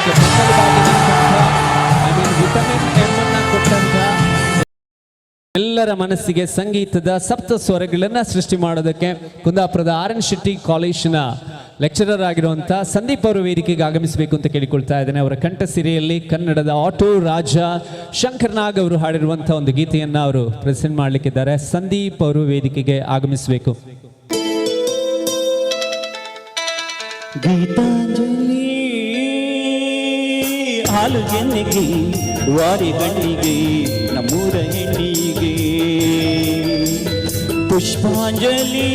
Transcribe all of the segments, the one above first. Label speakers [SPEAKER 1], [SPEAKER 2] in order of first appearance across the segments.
[SPEAKER 1] ಅದಕ್ಕೆ ಬೆಂಬಲವಾಗಿ ನಿಂತಂತ vitamin M ಅನ್ನ ಕೊಟ್ಟಂತ ಎಲ್ಲರ ಮನಸ್ಸಿಗೆ ಸಂಗೀತದ ಸಪ್ತ ಸ್ವರಗಳನ್ನ ಸೃಷ್ಟಿ ಮಾಡೋದಕ್ಕೆ ಕುಂದಾಪುರದ RN ಶೆಟ್ಟಿ ಕಾಲೇಜಿನ ಲೆಕ್ಚರರ್ ಆಗಿರುವಂಥ ಸಂದೀಪ್ ಅವರು ವೇದಿಕೆಗೆ ಆಗಮಿಸಬೇಕು ಅಂತ ಕೇಳಿಕೊಳ್ತಾ ಇದ್ದೇನೆ. ಅವರ ಕಂಠ ಸಿರಿಯಲ್ಲಿ ಕನ್ನಡದ ಆಟೋ ರಾಜ ಶಂಕರ್ ನಾಗ್ ಅವರು ಹಾಡಿರುವಂಥ ಒಂದು ಗೀತೆಯನ್ನು ಅವರು ಪ್ರೆಸೆಂಟ್ ಮಾಡಲಿಕ್ಕಿದ್ದಾರೆ. ಸಂದೀಪ್ ಅವರು ವೇದಿಕೆಗೆ ಆಗಮಿಸಬೇಕು.
[SPEAKER 2] ಗೀತಾಂಜಲಿ ಹಾಲುಗೆನ್ನೆಗೆ ವಾರಿ ಗಣ್ಣಿಗೆ ನಮ್ಮೂರ ಹೆಣ್ಣಿಗೆ ಪುಷ್ಪಾಂಜಲಿ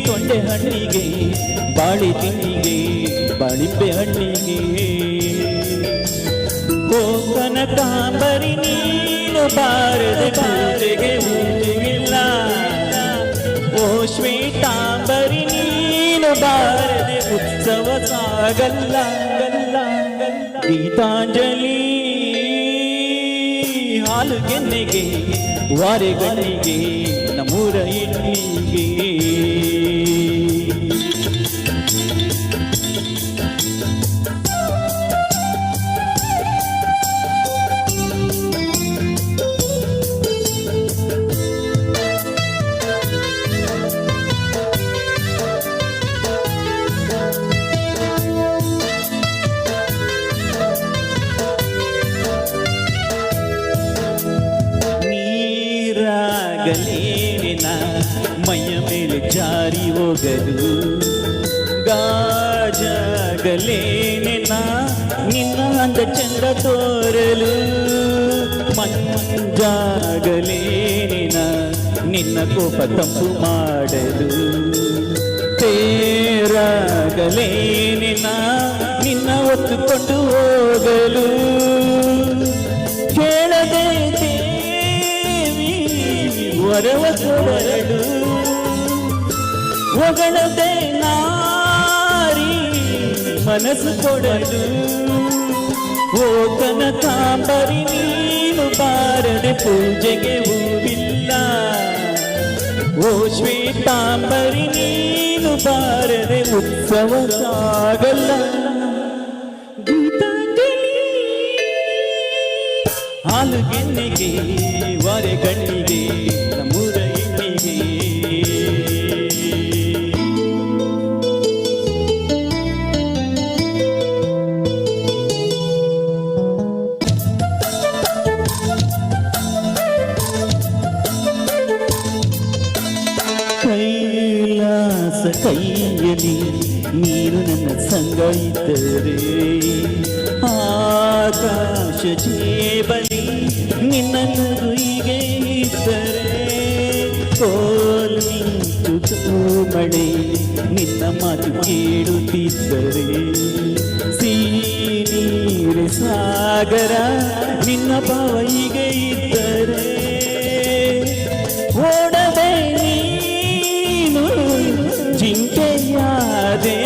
[SPEAKER 2] ತೊಂಡೆ ಹಣ್ಣಿಗೆ ಬಾಳಿ ತಿಂಡಿಗೆ ಬಾಳಿಂಬೆ ಹಣ್ಣಿಗೆ ಓ ಕನಕಾಂಬರಿ ನೀನು ಬಾರದೆ ಪೂಜೆಗೆ ಊಟವಿಲ್ಲ. ಓ ಶ್ವೇತಾಂಬರಿ ನೀನು ಬಾರದೆ ಉತ್ಸವ ಸಾಗಲ್ಲ. ಗೀತಾಂಜಲಿ ಹಾಲುಗೆನ್ನೆಗೆ ವಾರೆಗಣ್ಣಿಗೆ ನಮ್ಮೂರ ಹೆಣ್ಣಿಗೆ ಗಲೇನ ಮೈಯ ಮೇಲೆ ಜಾರಿ ಹೋಗಲು ಗಾಜಗಲೇನ ನಿನ್ನ ಅಂದ ಚಂದ ತೋರಲು ಮಂಜಾಗಲೇನ ನಿನ್ನ ಕೋಪ ತಂಪು ಮಾಡಲು ತೇರಾಗಲೇನ ನಿನ್ನ ಒತ್ತುಕೊಂಡು ಹೋಗಲು ಕೇಳದೆ ವರವ ಕೊಡಲು ಹೊಗಳದೆ ನಾರಿ ಮನಸ್ಸು ಕೊಡಲು. ಓ ಕನಕಾಂಬರಿ ನೀನು ಬಾರದೆ ಪೂಜೆಗೆ ಹೂವಿಲ್ಲ. ಓ ಶ್ವೇತಾಂಬರಿ ನೀನು ಬಾರದೆ ಉತ್ಸವ ಸಾಗಲ್ಲ. ಹಾಲುಗೆನ್ನೆಗೆ ವಾರೆಗಣ್ಣಿಗೆ ನಮ್ಮೂರ ಹೆಣ್ಣಿಗೆ ಕೈಲಾಸ ಕೈಯಲ್ಲಿ ನೀರು ನನ್ನ ಸಂಗ ಇದ್ದರೆ ಆಕಾಶ ಜೇಬಲಿ ನಿನ್ನ ನಗುವಿಗೆ ಇದ್ದರೆ ಕೋಲ್ ನಿಂತು ಮಳೆ ನಿನ್ನ ಮಾತು ಕೇಳುತ್ತಿದ್ದರೆ ನೀರು ಸಾಗರ ನಿನ್ನ ಭಾವೈಗೆ ಇದ್ದರೆ ಓಡದೆ ನೀನು ಜಿಂಕೆಯಾದೆ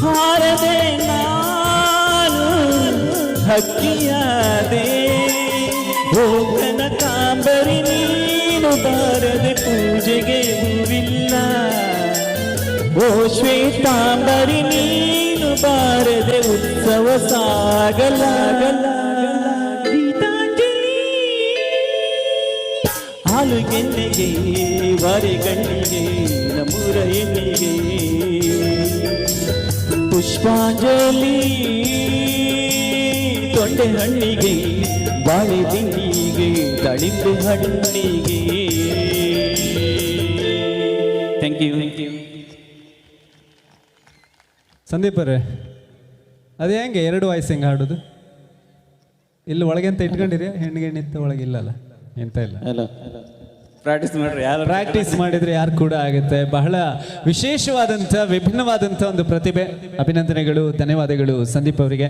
[SPEAKER 2] ಹಾರದೆ ಹಕ್ಕಿಯಾದೆ. ಓ ಕನಕಾಂಬರಿ ನೀನು ಬಾರದೆ ಪೂಜೆಗೆ ಹೂವಿಲ್ಲ. ಓ ಶ್ವೇತಾಂಬರಿ ನೀನು ಬಾರದೆ ಉತ್ಸವ ಸಾಗಲಾಗಲ್ಲ. ಗೀತಾಂಜಲಿ ಹಾಲುಗೆನ್ನೆಗೆ ವಾರೆಗಣ್ಣಿಗೆ ನಮ್ಮೂರ ಹೆಣ್ಣಿಗೆ ಪುಷ್ಪಾಂಜಲಿ ತೊಂಡೆ ಹಣ್ಣಿಗೆ ಬಾಳೆ ತಿಂಡಿಗೆ ದಾಳಿಂಬೆ ಹಣ್ಣಿಗೆ. Thank you.
[SPEAKER 1] ಸಂದೀಪ್ ಅವರೇ, ಅದು ಹೆಂಗೆ ಎರಡು ವಾಯ್ಸ್ ಹೆಂಗೆ ಹಾಡೋದು? ಇಲ್ಲಿ ಒಳಗೆ ಅಂತ ಇಟ್ಕೊಂಡಿರಿ, ಹೆಣ್ಣಿಗೆ ನಿಂತ ಒಳಗಿಲ್ಲಲ್ಲ ಎಂತ ಇಲ್ಲ.
[SPEAKER 2] ಪ್ರಾಕ್ಟೀಸ್ ಮಾಡ್ರಿ, ಯಾರು
[SPEAKER 1] ಪ್ರಾಕ್ಟೀಸ್ ಮಾಡಿದ್ರೆ ಯಾರು ಕೂಡ ಆಗುತ್ತೆ. ಬಹಳ ವಿಶೇಷವಾದಂಥ ವಿಭಿನ್ನವಾದಂಥ ಒಂದು ಪ್ರತಿಭೆ. ಅಭಿನಂದನೆಗಳು, ಧನ್ಯವಾದಗಳು ಸಂದೀಪ್ ಅವರಿಗೆ.